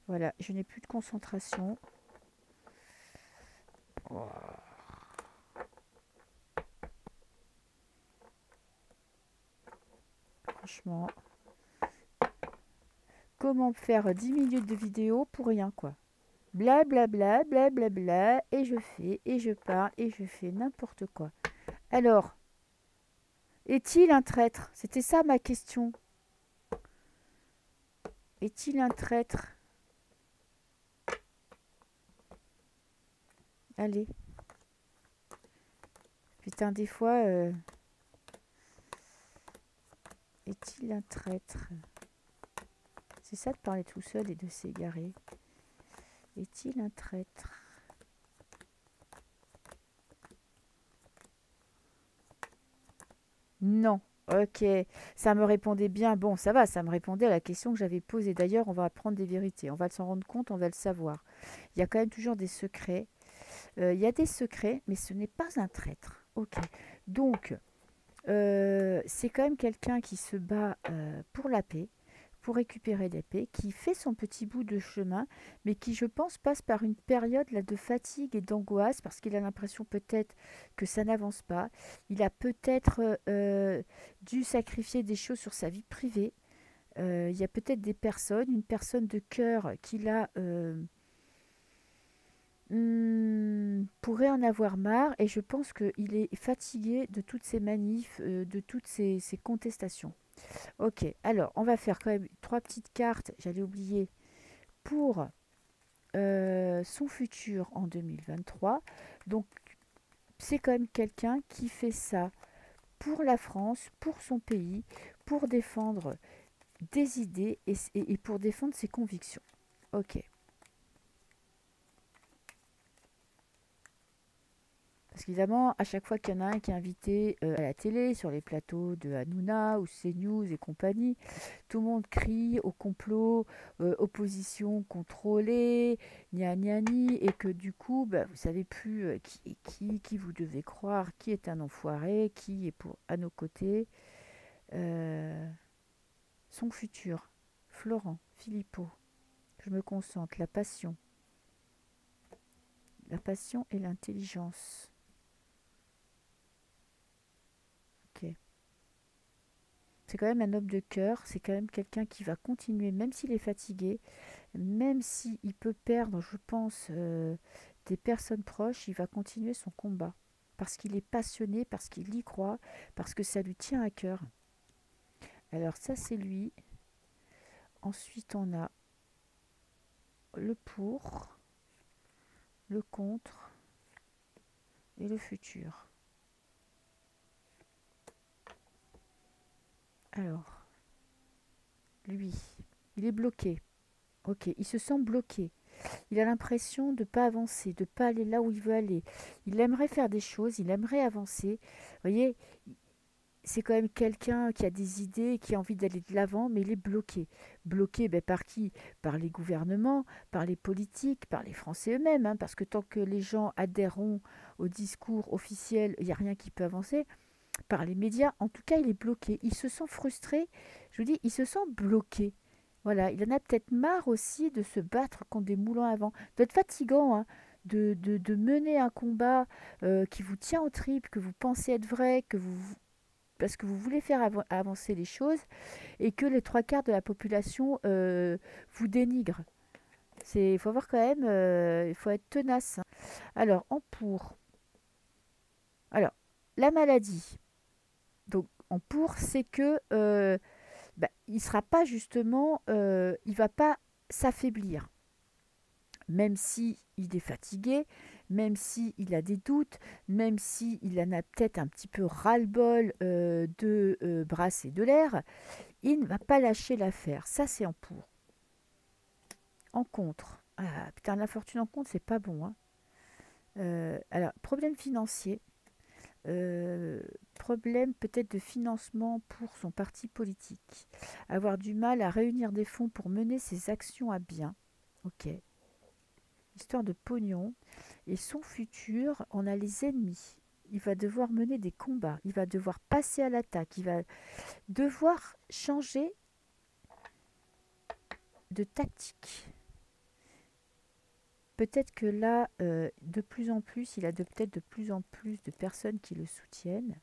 Voilà, je n'ai plus de concentration. Oh, franchement. Comment faire 10 minutes de vidéo pour rien, quoi? Blablabla, blablabla, et je fais, et je parle, et je fais n'importe quoi. Alors, est-il un traître? C'était ça ma question. Est-il un traître? Allez. Putain, des fois, est-il un traître? C'est ça de parler tout seul et de s'égarer. Est-il un traître? Non. Ok, ça me répondait bien. Bon, ça va, ça me répondait à la question que j'avais posée. D'ailleurs, on va apprendre des vérités. On va s'en rendre compte, on va le savoir. Il y a quand même toujours des secrets. Il y a des secrets, mais ce n'est pas un traître. Ok. Donc, C'est quand même quelqu'un qui se bat pour la paix, pour récupérer la paix, qui fait son petit bout de chemin, mais qui, je pense, passe par une période là, de fatigue et d'angoisse parce qu'il a l'impression peut-être que ça n'avance pas. Il a peut-être dû sacrifier des choses sur sa vie privée. Il y a peut-être des personnes, une personne de cœur qu'il a pourrait en avoir marre et je pense qu'il est fatigué de toutes ces manifs, de toutes ces contestations. Ok, alors on va faire quand même trois petites cartes, j'allais oublier, pour son futur en 2023. Donc c'est quand même quelqu'un qui fait ça pour la France, pour son pays, pour défendre des idées et pour défendre ses convictions. Ok. Parce qu'évidemment, à chaque fois qu'il y en a un qui est invité à la télé, sur les plateaux de Hanouna ou CNews et compagnie, tout le monde crie au complot, opposition contrôlée, gna gna ni, et que du coup, bah, vous savez plus qui est qui vous devez croire, qui est un enfoiré, qui est à nos côtés. Euh, Son futur, Florent Philippot, je me concentre, la passion et l'intelligence. Ok. C'est quand même un homme de cœur, c'est quand même quelqu'un qui va continuer, même s'il est fatigué, même s'il peut perdre, je pense, des personnes proches, il va continuer son combat. Parce qu'il est passionné, parce qu'il y croit, parce que ça lui tient à cœur. Alors ça, c'est lui. Ensuite, on a le pour, le contre et le futur. Alors, lui, il est bloqué. Ok, il se sent bloqué. Il a l'impression de ne pas avancer, de ne pas aller là où il veut aller. Il aimerait faire des choses, il aimerait avancer. Vous voyez, c'est quand même quelqu'un qui a des idées, qui a envie d'aller de l'avant, mais il est bloqué. Bloqué ben, par qui? Par les gouvernements, par les politiques, par les Français eux-mêmes. Hein, parce que tant que les gens adhéreront au discours officiel, il n'y a rien qui peut avancer. Par les médias, en tout cas, il est bloqué. Il se sent frustré. Je vous dis, il se sent bloqué. Voilà, il en a peut-être marre aussi de se battre contre des moulins à vent. Ça doit être fatigant, hein, de mener un combat qui vous tient aux tripes, que vous pensez être vrai, parce que vous voulez faire avancer les choses et que les trois quarts de la population vous dénigrent. Il faut avoir quand même, il faut être tenace. Hein. Alors, en pour. Alors, la maladie. Donc, en pour, c'est que bah, il sera pas justement, il va pas s'affaiblir. Même si il est fatigué, même si il a des doutes, même si il en a peut-être un petit peu ras-le-bol de brasser de l'air, il ne va pas lâcher l'affaire. Ça, c'est en pour. En contre. Ah, putain, la fortune en contre, c'est pas bon. Hein. Alors, problème financier. euh, Problème peut-être de financement pour son parti politique. Avoir du mal à réunir des fonds pour mener ses actions à bien. Ok. Histoire de pognon. Et son futur, on a les ennemis. Il va devoir mener des combats. Il va devoir passer à l'attaque. Il va devoir changer de tactique. Peut-être que là, de plus en plus, il a peut-être de plus en plus de personnes qui le soutiennent.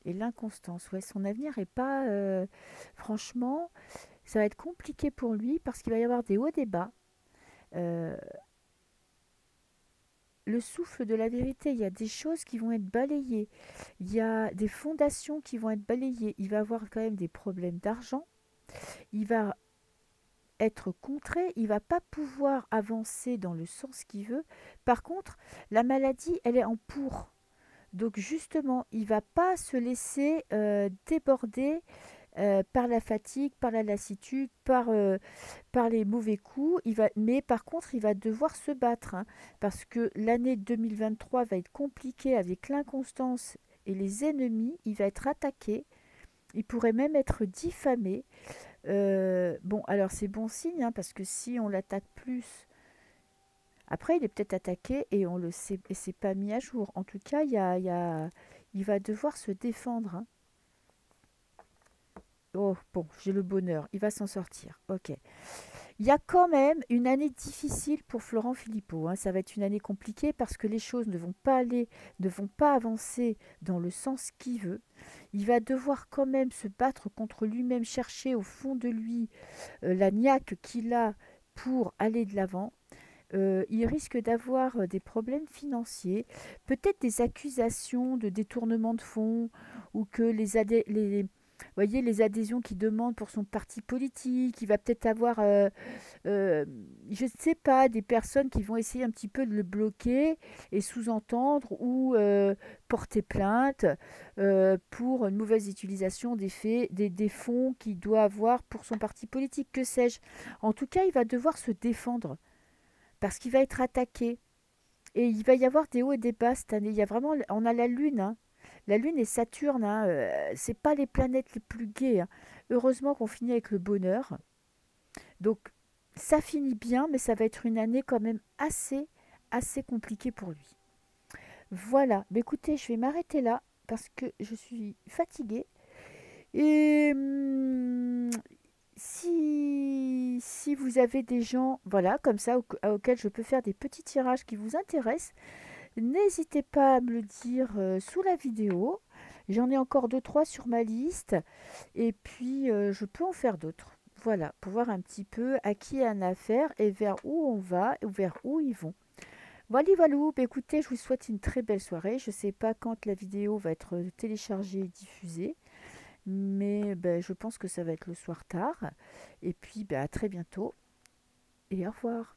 Et l'inconstance, ouais, son avenir est pas... franchement, ça va être compliqué pour lui parce qu'il va y avoir des hauts et des bas. Euh, le souffle de la vérité, il y a des choses qui vont être balayées. Il y a des fondations qui vont être balayées. Il va avoir quand même des problèmes d'argent. Il va être contré. Il va pas pouvoir avancer dans le sens qu'il veut. Par contre, la maladie, elle est en pour. Donc justement, il va pas se laisser déborder par la fatigue, par la lassitude, par les mauvais coups. Mais par contre, il va devoir se battre hein, parce que l'année 2023 va être compliquée avec l'inconstance et les ennemis. Il va être attaqué. Il pourrait même être diffamé. Bon, alors c'est bon signe hein, parce que si on l'attaque plus, après il est peut-être attaqué et on le sait et c'est pas mis à jour. En tout cas, Il va devoir se défendre, hein. Oh, bon, j'ai le bonheur. Il va s'en sortir. Ok. Il y a quand même une année difficile pour Florent Philippot, hein. Ça va être une année compliquée parce que les choses ne vont pas avancer dans le sens qu'il veut. Il va devoir quand même se battre contre lui-même, chercher au fond de lui la niaque qu'il a pour aller de l'avant. Il risque d'avoir des problèmes financiers, peut-être des accusations de détournement de fonds ou que voyez, les adhésions qu'il demande pour son parti politique. Il va peut-être avoir, je ne sais pas, des personnes qui vont essayer un petit peu de le bloquer et sous-entendre ou porter plainte pour une mauvaise utilisation des fonds qu'il doit avoir pour son parti politique, que sais-je. En tout cas, il va devoir se défendre parce qu'il va être attaqué. Et il va y avoir des hauts et des bas cette année. Il y a vraiment, on a la Lune, hein. La Lune et Saturne, hein, c'est pas les planètes les plus gaies, hein. Heureusement qu'on finit avec le bonheur. Donc ça finit bien, mais ça va être une année quand même assez compliquée pour lui. Voilà. Mais écoutez, je vais m'arrêter là parce que je suis fatiguée. Et si vous avez des gens, voilà, comme ça, auxquels je peux faire des petits tirages qui vous intéressent, n'hésitez pas à me le dire sous la vidéo. J'en ai encore deux, trois sur ma liste. Et puis, je peux en faire d'autres. Voilà, pour voir un petit peu à qui on a affaire et vers où on va ou vers où ils vont. Voilà, voilà. Bah, écoutez, je vous souhaite une très belle soirée. Je ne sais pas quand la vidéo va être téléchargée et diffusée, mais ben, je pense que ça va être le soir tard. Et puis, ben, à très bientôt et au revoir.